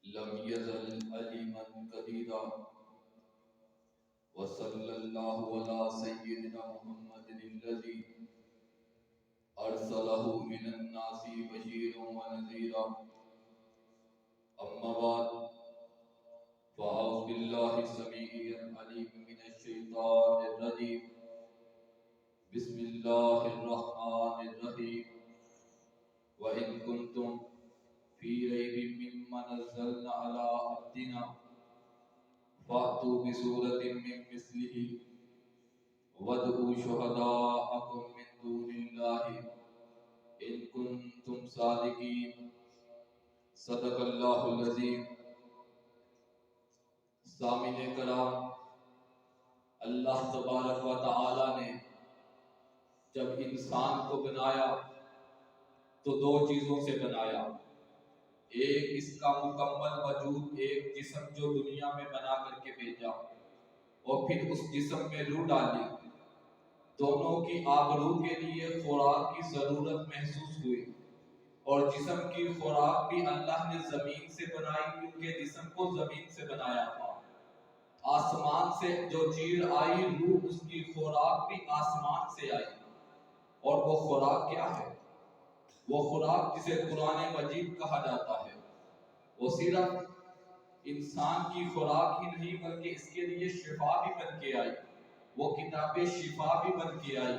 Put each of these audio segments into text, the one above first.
لم يزل عليما قديرا وصلى الله على سيدنا محمد الذي أرسله من الناس بشيرا ونذيرا أما بعد فأعوذ بالله السميع العليم من الشيطان الرجيم بسم الله الرحمن الرحيم وإن كنتم في ريب مما نزلنا على عبدنا فأتوا بسورة من مثله وادعوا شهداءكم من دون الله إن كنتم صادقين صدق اللہ العظیم۔ سامعین کرام، اللہ تبارک و تعالی نے جب انسان کو بنایا تو دو چیزوں سے بنایا، ایک اس کا مکمل وجود، ایک جسم جو دنیا میں بنا کر کے بھیجا، اور پھر اس جسم میں روح ڈالی۔ دونوں کی آبرو کے لیے خوراک کی ضرورت محسوس ہوئی، اور جسم کی خوراک بھی اللہ نے زمین سے بنائی، کیونکہ جسم کو زمین سے بنایا تھا۔ آسمان سے جو چیز آئی، روح، اس کی خوراک بھی آسمان سے آئی۔ اور وہ خوراک کیا ہے؟ وہ خوراک جسے قرآن مجید کہا جاتا ہے، وہ صرف انسان کی خوراک ہی نہیں بلکہ اس کے لیے شفا بھی بن کے آئی۔ وہ کتاب شفا بھی بن کے آئی،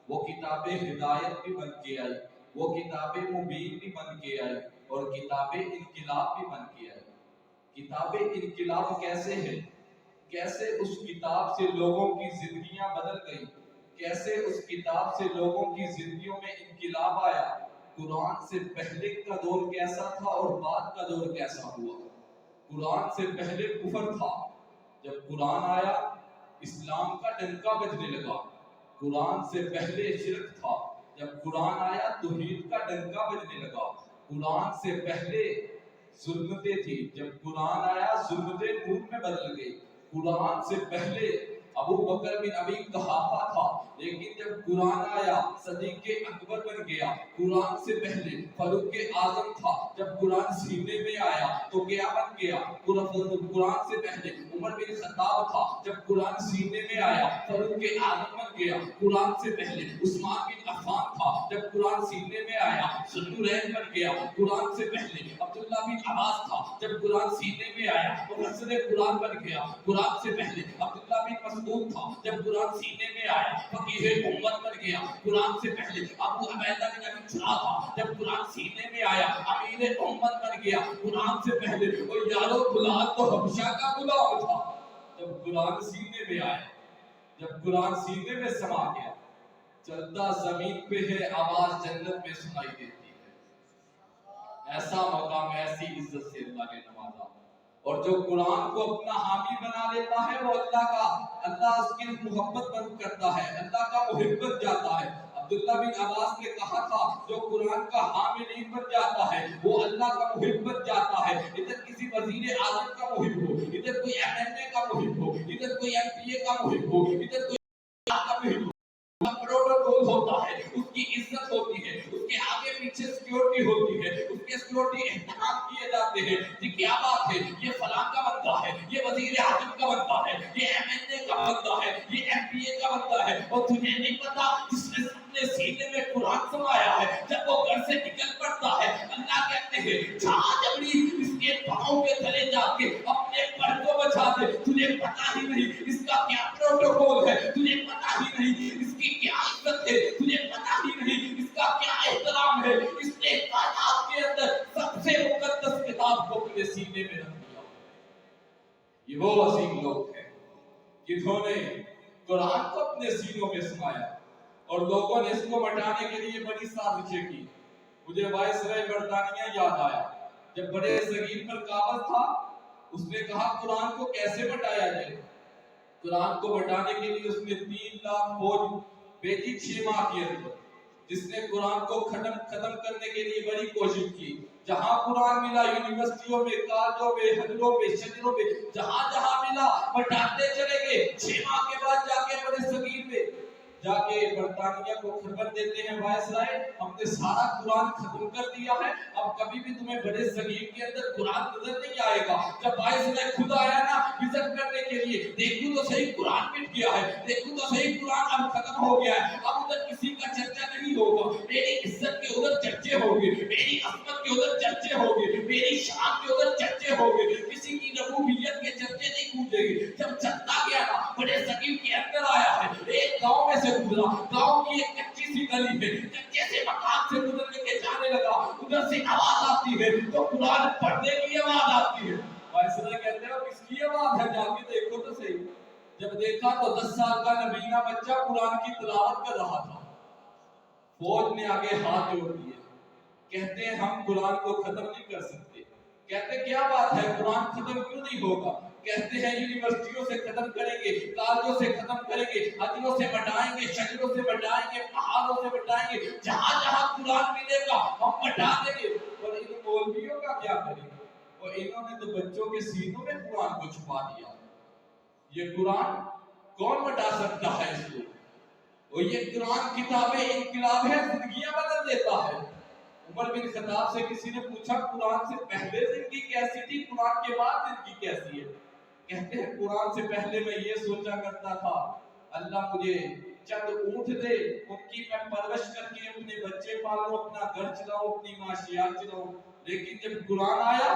وہ کتاب ہدایت بھی بن کے آئی، وہ کتاب مبین بھی بن کے آئی، اور کتاب انقلاب بھی بن کے آئی۔ کتاب انقلاب کیسے ہے؟ کیسے اس کتاب سے لوگوں کی زندگیاں بدل گئی، کیسے اس کتاب سے لوگوں کی زندگیوں میں انقلاب آیا۔ قرآن سے پہلے کا دور کیسا تھا اور بعد کا دور کیسا ہوا؟ قرآن سے پہلے کفر تھا، جب قرآن آیا اسلام کا ڈنکا بجنے لگا۔ قرآن سے پہلے شرک تھا، جب قرآن آیا توحید کا ڈنکا بجنے لگا۔ قرآن سے پہلے ظلمتیں تھی، جب قرآن آیا ظلمتیں نور میں بدل گئی۔ قرآن سے پہلے ابو بکر بن ابی قحافہ تھا، لیکن جب قرآن آیا صدیق اکبر بن گیا۔ قرآن سے پہلے فاروق اعظم تھا، جب قرآن سینے میں آیا تو کیا بن گیا؟ قرآن سے پہلے عمر بن خطاب تھا، جب قرآن سینے میں آیا فاروق اعظم بن گیا۔ قرآن سے پہلے عثمان بن عفان تھا، جب قرآن سینے میں آیا ذوالنورین بن گیا۔ قرآن سے پہلے عبداللہ بن عباس تھا، جب قرآن سینے میں آیا مفسر قرآن بن گیا۔ قرآن سے پہلے عبداللہ بن مسعود تھا، جب قرآن سینے میں آیا فقیہ امت بن گیا۔ قرآن سے پہلے ابو عبیدہ بن ابی جراح تھا، جب قرآن سینے میں آیا امیر امت بن گیا۔ قرآن سے پہلے وہ یارو بلال تو حبشہ کا غلام تھا، جب قرآن سینے میں آیا، جب قرآن سینے میں سما گیا، چلتا زمین پہ ہے آواز جنت میں سنائی دیتی ہے۔ ایسا مقام، ایسی عزت سے اللہ نے نوازا۔ اور جو قرآن کو اپنا حامی بنا لیتا ہے وہ اللہ اس کی محبت بند کرتا ہے، اللہ کا محب بن جاتا ہے۔ عبداللہ بن عباس نے کہا تھا جو قرآن کا حامی نہیں بن جاتا ہے وہ اللہ کا محب بن جاتا ہے۔ ادھر کسی وزیر اعظم کا محب ہو، ادھر کوئی MLA کا محب ہو، ادھر کوئی MPA کا محب ہو، ادھر کوئی کا محب ہو، پروٹوکول ہوتا ہے، اس کی عزت ہوتی ہے، اس کے آگے پیچھے سیکیورٹی ہوتی ہے، اس کے سیکیورٹی احترام کیے جاتے ہیں کہ کیا بات ہے، یہ فلاں کا بندہ ہے، یہ وزیر اعظم کا بندہ ہے، یہ MLA کا بندہ ہے، یہ MPA کا بندہ ہے۔ اور تجھے نہیں پتا جس نے اپنے سینے میں قرآن سمایا ہے جب وہ گھر سے نکل پڑتا ہے اللہ کہتے ہیں جہاں جبری اس کے پاؤں کے تلے جا کے اپنے پر کو بچا دے۔ تجھے پتا ہی نہیں اس کا کیا پروٹوکول ہے، تجھے پتا ہی نہیں اس کی کیا عزت ہے، تجھے پتا ہی نہیں اس کا کیا احترام ہے۔ اس نے کائنات کے اندر سب سے مقدس کتاب کو اپنے سینے میں رکھ دیا۔ یہ وہ عظیم لوگ ہیں جنہوں نے قرآن کو اپنے سینوں میں سمایا، اور لوگوں نے اس کو مٹانے کے لیے بڑی سازشیں کی۔ مجھے وائسرائے برطانیہ یاد آیا، جب بڑے صغیر پر قابض تھا، اس نے کہا قرآن کو کیسے مٹایا جائے۔ قرآن کو مٹانے کے لیے اس نے 3 لاکھ فوج بھیجی 6 ماہ کے اندر، جس نے قرآن کو ختم کرنے کے لیے بڑی کوشش کی۔ جہاں قرآن ملا یونیورسٹیوں میں، کالجوں میں، حجروں میں، شجروں میں، جہاں جہاں ملا مٹاتے چلے گئے۔ 6 ماہ کے بعد جا کے بڑے صغیر میں جا کے برطانیہ کو خبر دیتے ہیں وائس رائے ہم نے سارا قرآن ختم کر دیا ہے، اب کبھی بھی تمہیں بڑے صغیر کے اندر قرآن نظر نہیں آئے گا۔ جب وائس رائے خود آیا نا وزٹ کرنے کے لیے، دیکھو تو صحیح قرآن مٹ گیا ہے، دیکھو تو صحیح قرآن اب ختم ہو گیا ہے، اب ادھر کسی کا چرچا نہیں ہوگا، میری عزت کے ادھر چرچے ہوگے، میری عظمت کے ادھر چرچے ہوگے، میری شان کے ادھر چرچے ہوگے، کسی کی ربوبیت کے چرچے نہیں گونجے گے۔ جب چلتا گیا نا بڑے صغیر کے اندر آیا ہے، ایک گاؤں میں سے گزرا، گاؤں کی ایک کچی سی گلی ہے، کچے سے مکان سے گزرنے کے جانے لگا، ادھر سے آواز آتی ہے تو قرآن پڑھنے کی آواز آتی ہے۔ وائسرائے کہتے ہیں کس کی آواز ہے، جا کے دیکھو تو صحیح۔ جب دیکھا تو 10 سال کا نبینا بچہ قرآن کی تلاوت کر رہا تھا۔ فوج نے آگے ہاتھ جوڑ دیے، کہتے ہیں ہم قرآن کو ختم نہیں کر سکتے۔ کہتے کیا بات ہے، قرآن ختم کیوں نہیں ہوگا؟ کہتے ہیں یونیورسٹیوں سے ختم کریں گے، کالجوں سے ختم کریں گے، ندیوں سے بٹائیں گے، شجروں سے بٹائیں گے، پہاڑوں سے بٹائیں گے، جہاں جہاں قرآن ملے گا ہم بٹا دیں گے۔ اور ان مولویوں کا کیا کریں گے؟ اور انہوں نے تو بچوں کے سینوں میں قرآن کو چھپا دیا۔ یہ قرآن کون بٹا سکتا ہے اس کو؟ اور یہ قرآن کتاب انقلاب ہے، زندگیاں بدل دیتا ہے۔ عمر بن خطاب سے کسی نے پوچھا قرآن سے پہلے زندگی کیسی تھی، قرآن کے بعد زندگی کیسی ہے؟ کہتے ہیں قرآن سے پہلے میں یہ سوچا کرتا تھا اللہ مجھے چند اونٹ دے، ان کی میں پرورش کر کے اپنے بچے پالوں، اپنا گھر چلاؤں، اپنی معاشیات چلاؤں، لیکن جب قرآن آیا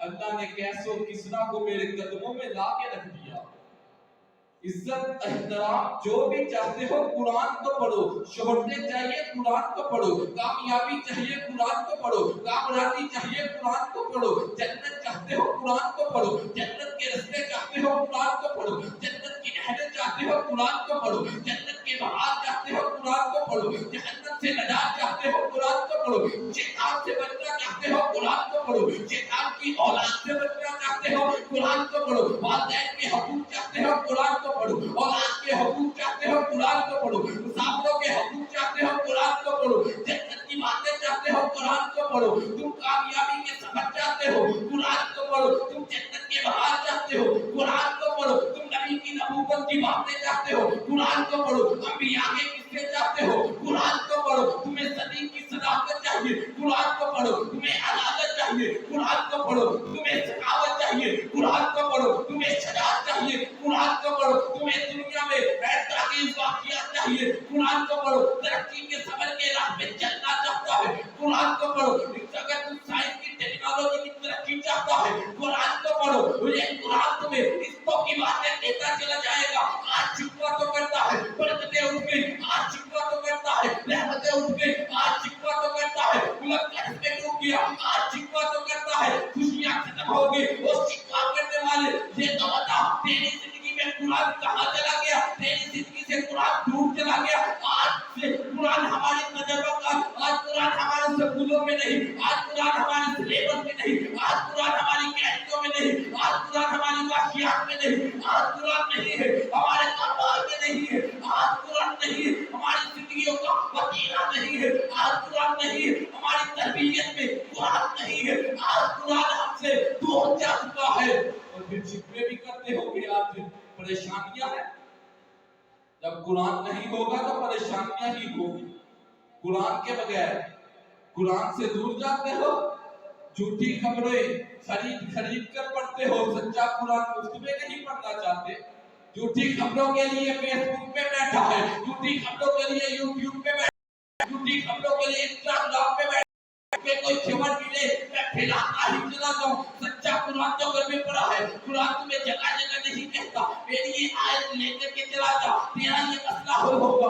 اللہ نے کیسے کسرا کو میرے قدموں میں لا کے رکھ دیا۔ عزت احترام جو بھی چاہتے ہو قرآن کو پڑھو، شہرتیں چاہیے قرآن کو پڑھو، کامیابی چاہیے قرآن کو پڑھو، کامیابی چاہیے قرآن کو پڑھو، جنت چاہتے ہو قرآن کو پڑھو، جنت کے رستے چاہتے ہو قرآن کو پڑھو، جنت کی نہریں چاہتے ہو قرآن کو پڑھو، جنت کے بہار چاہتے ہو قرآن کو پڑھو، جہنم سے نجات چاہتے ہو قرآن کو پڑھو، شیطان سے بچنا چاہتے ہو قرآن کو پڑھو، شیطان کی اولاد سے بچنا چاہتے ہو قرآن کو پڑھو، والدین کے حقوق چاہتے ہو قرآن کو پڑھو، اولاد کے حقوق چاہتے ہو قرآن کو پڑھو، مسافروں کے حقوق چاہتے ہو قرآن کو پڑھو، جنت کی باتیں چاہتے ہو قرآن کو پڑھو، تم کامیابی کے سبق چاہتے ہو قرآن کو پڑھو، تم جنت کے بہار چاہتے ہو قرآن کو پڑھو، تم نبی کی نبوت کی باتیں چاہتے ہو قرآن کو پڑھو، انبیاء کے قصے چاہتے ہو قرآن کو پڑھو، تمہیں صدیق کی صداقت چاہیے قرآن کو پڑھو، تمہیں عدالت چاہیے قرآن کو پڑھو، تمہیں سخاوت چاہیے قرآن کو پڑھو، تمہیں شجاعت چاہیے قرآن کو پڑھو، تمہیں دنیا میں تاکہ واقعات چاہیے قرآن کو پڑھو، ترقی کے سفر کے راہ پہ چلنا چاہتا ہے قرآن کو پڑھو، اگر تم سائنس کی ٹیکنالوجی کی ترقی چاہتا ہے قرآن کو پڑھو، یہ قرآن تمہیں رشتوں کی باتیں دیتا چلا جائے گا۔ آج شکوہ تو کرتا ہے، برکتیں اٹھ گئی، آج شکوہ تو کرتا ہے، رحمتیں اٹھ گئی، آج شکوہ تو کرتا ہے، ملک قرض میں ڈوب گیا، آج شکوہ تو کرتا ہے، خوشیاں ختم ہو گئی، اور شکوہ کرنے والے یہ تو بتا تیری زندگی میں قرآن کہاں چلا گیا، تیری زندگی سے قرآن دور چلا گیا۔ آج سے قرآن ہمارے تجربہ کا، آج قرآن ہمارے سکولوں میں نہیں، آج قرآن ہمارے سلیبس میں نہیں، آج قرآن ہماری کیسٹوں میں نہیں، آج قرآن ہماری واقعات میں نہیں، آج قرآن نہیں ہے ہمارے کاروبار میں نہیں ہے، آج قرآن نہیں ہے ہماری زندگیوں کا وسیلہ نہیں ہے، آج قرآن نہیں ہے ہماری تربیت میں قرآن نہیں ہے، آج قرآن ہم سے دور جا چکا ہے۔ اور پھر شکوے بھی کرتے ہو کہ آج پریشانیاں ہیں، جب قرآن نہیں ہوگا تو پریشانیاں ہی ہوگی۔ قرآن کے بغیر قرآن سے دور جاتے ہو، جھوٹی خبریں خرید کر پڑھتے ہو، سچا قرآن مفت میں نہیں پڑھنا چاہتے، جھوٹی خبروں کے لیے فیس بک پہ بیٹھا ہے، جھوٹی خبروں کے لیے یوٹیوب پہ بیٹھا ہے، جھوٹی خبروں کے لیے انسٹاگرام پہ بیٹھا ہے، کہ کوئی خبر ملے میں پھیلاتا ہی چلا جاؤں۔ سچا قرآن تو گھر میں پڑھا ہے، قرآن تمہیں جگہ جگہ نہیں کہتا میری یہ آیت لے کر کے چلا جا تیرا یہ مسئلہ حل ہوگا،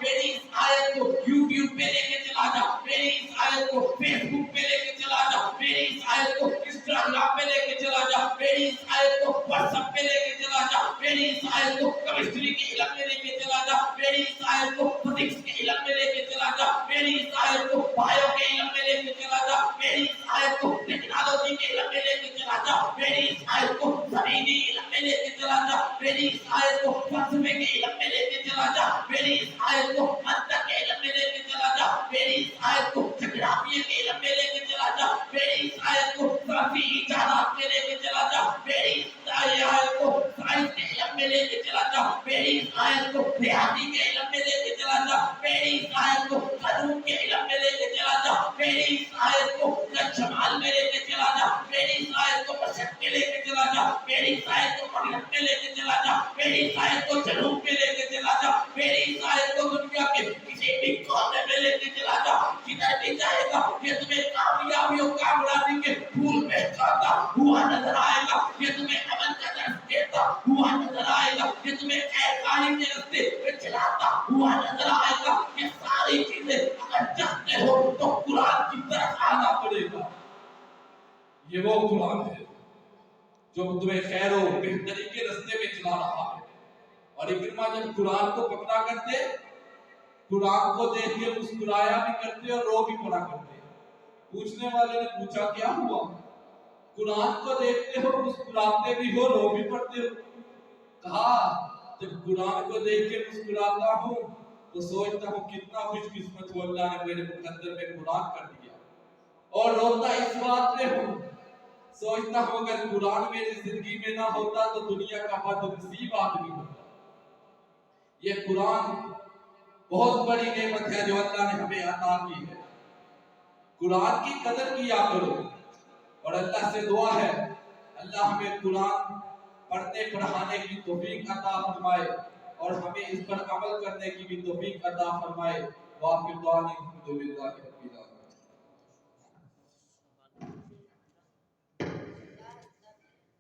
میری اس آیت کو یوٹیوب پہ لے کے چلا جا، میری اس آیت کو فیس بک پہ لے کے چلا جا، میری اس آیت کو انسٹاگرام پہ لے کے چلا جا، میری اس آیت کو واٹس ایپ پہ لے کے چلا جا، میری اس آیت کو کیمسٹری کے علم میں لے کے چلا جا، میری اس آیت کو فزکس کے علم میں لے کے چلا جا، میری اس آیت کو بایو کے علم میں لے کے چلا جا، میری اس آیت کو ٹیکنالوجی کے علم میں لے کے چلا جا، میری اس آیت کو زمینی علم میں لے کے چلا جا، میری اس آیت کو فلسفے کے علم میں لے کے چلا جا، میری اس آیت کو منطق کے علم میں لے کے چلا جا، میری اس آیت کو جغرافیہ کے علم میں لے کے چلا جا، میری اس آیت کو صرفی ایجادات میں لے کے چلا جا، میری اس آیت کو سائنس کے علم میں لے کے چلا جا، میری اس آیت کو ریاضی کے میری سائے کو مغرب میں لے کے چلا جا، میری سائے کو جنوب میں لے کے چلا جا، میری سائے کو دنیا کے کسی بھی کونے میں لے کے چلا جا، جدھر بھی جائے گا یہ تمہیں کامیابی اور کامیابی کے پھول بہکاتا ہوا نظر آئے گا، یہ تمہیں عمل کا درس دیتا ہوا نظر آئے گا، یہ تمہیں خیرخواہی کے راستے پہ چلاتا ہوا نظر آئے گا۔ یہ ساری چیزیں اگر چاہتے ہو تو قرآن کی طرف آنا پڑے گا۔ یہ وہ قرآن ہے جو تمہیں خیر و بہتری کے راستے میں چلا رہا ہے۔ اور اکرمہ جب قرآن کو پکڑا کرتے، قرآن کو دیکھ کے مسکرایا بھی کرتے اور رو بھی پڑا کرتے۔ پوچھنے والے نے پوچھا کیا ہوا؟ قرآن کو دیکھتے ہو مسکراتے بھی ہو رو بھی پڑتے ہو؟ کہا جب قرآن کو دیکھ کے مسکراتا ہوں تو سوچتا ہوں کتنا خوش قسمت ہو، اللہ نے میرے مقدر میں قرآن کر دیا، اور روتا اس بات میں ہوں، سوچتا ہوں اگر قرآن میری زندگی میں نہ ہوتا تو دنیا کا بدنصیب آدمی ہوتا۔ یہ قرآن بہت بڑی نعمت ہے جو اللہ نے ہمیں عطا کی ہے۔ قرآن کی قدر کیا کرو، اور اللہ سے دعا ہے اللہ ہمیں قرآن پڑھنے پڑھانے کی توفیق عطا فرمائے اور ہمیں اس پر عمل کرنے کی بھی توفیق عطا فرمائے۔ وآخر دعوانا الحمدللہ رب العالمین۔